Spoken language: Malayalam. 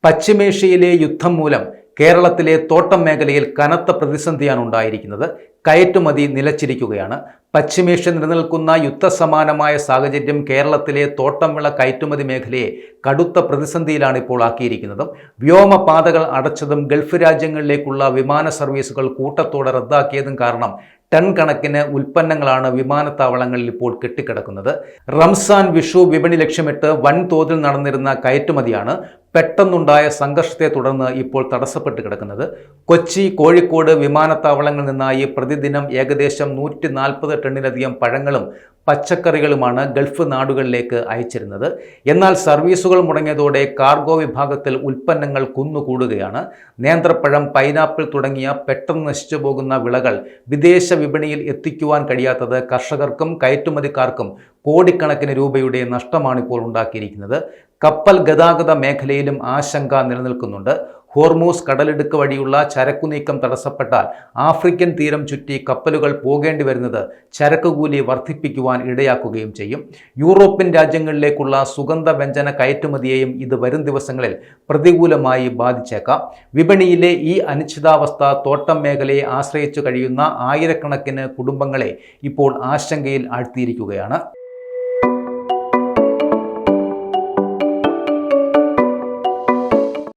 പശ്ചിമേഷ്യയിലെ യുദ്ധം മൂലം കേരളത്തിലെ തോട്ടം മേഖലയിൽ കനത്ത പ്രതിസന്ധിയാണ് ഉണ്ടായിരിക്കുന്നത്. കയറ്റുമതി നിലച്ചിരിക്കുകയാണ്. പശ്ചിമേഷ്യ നിലനിൽക്കുന്ന യുദ്ധസമാനമായ സാഹചര്യം കേരളത്തിലെ തോട്ടം വിള കയറ്റുമതി മേഖലയെ കടുത്ത പ്രതിസന്ധിയിലാണ് ഇപ്പോൾ ആക്കിയിരിക്കുന്നത്. വ്യോമപാതകൾ അടച്ചതും ഗൾഫ് രാജ്യങ്ങളിലേക്കുള്ള വിമാന സർവീസുകൾ കൂട്ടത്തോടെ റദ്ദാക്കിയതും കാരണം ടൺ കണക്കിന് ഉൽപ്പന്നങ്ങളാണ് വിമാനത്താവളങ്ങളിൽ ഇപ്പോൾ കെട്ടിക്കിടക്കുന്നത്. റംസാൻ, വിഷു വിപണി ലക്ഷ്യമിട്ട് വൻതോതിൽ നടന്നിരുന്ന കയറ്റുമതിയാണ് പെട്ടെന്നുണ്ടായ സംഘർഷത്തെ തുടർന്ന് ഇപ്പോൾ തടസ്സപ്പെട്ട് കിടക്കുന്നത്. കൊച്ചി, കോഴിക്കോട് വിമാനത്താവളങ്ങളിൽ നിന്നായി പ്രതിദിനം ഏകദേശം 140 ടണ്ണിലധികം പഴങ്ങളും പച്ചക്കറികളുമാണ് ഗൾഫ് നാടുകളിലേക്ക് അയച്ചിരുന്നത്. എന്നാൽ സർവീസുകൾ മുടങ്ങിയതോടെ കാർഗോ വിഭാഗത്തിൽ ഉൽപ്പന്നങ്ങൾ കുന്നുകൂടുകയാണ്. നേന്ത്രപ്പഴം, പൈനാപ്പിൾ തുടങ്ങിയ പെട്ടെന്ന് നശിച്ചു പോകുന്ന വിളകൾ വിദേശ വിപണിയിൽ എത്തിക്കുവാൻ കഴിയാത്തത് കർഷകർക്കും കയറ്റുമതിക്കാർക്കും കോടിക്കണക്കിന് രൂപയുടെ നഷ്ടമാണിപ്പോൾ ഉണ്ടാക്കിയിരിക്കുന്നത്. കപ്പൽ ഗതാഗത മേഖലയിലും ആശങ്ക നിലനിൽക്കുന്നുണ്ട്. ഹോർമൂസ് കടലിടുക്ക് വഴിയുള്ള ചരക്കു നീക്കം തടസ്സപ്പെട്ടാൽ ആഫ്രിക്കൻ തീരം ചുറ്റി കപ്പലുകൾ പോകേണ്ടി വരുന്നത് ചരക്കുകൂലി വർദ്ധിപ്പിക്കുവാൻ ഇടയാക്കുകയും ചെയ്യും. യൂറോപ്യൻ രാജ്യങ്ങളിലേക്കുള്ള സുഗന്ധ വ്യഞ്ജന കയറ്റുമതിയെയും ഇത് വരും ദിവസങ്ങളിൽ പ്രതികൂലമായി ബാധിച്ചേക്കാം. വിപണിയിലെ ഈ അനിശ്ചിതാവസ്ഥ തോട്ടം മേഖലയെ ആശ്രയിച്ചു കഴിയുന്ന ആയിരക്കണക്കിന് കുടുംബങ്ങളെ ഇപ്പോൾ ആശങ്കയിൽ ആഴ്ത്തിയിരിക്കുകയാണ്.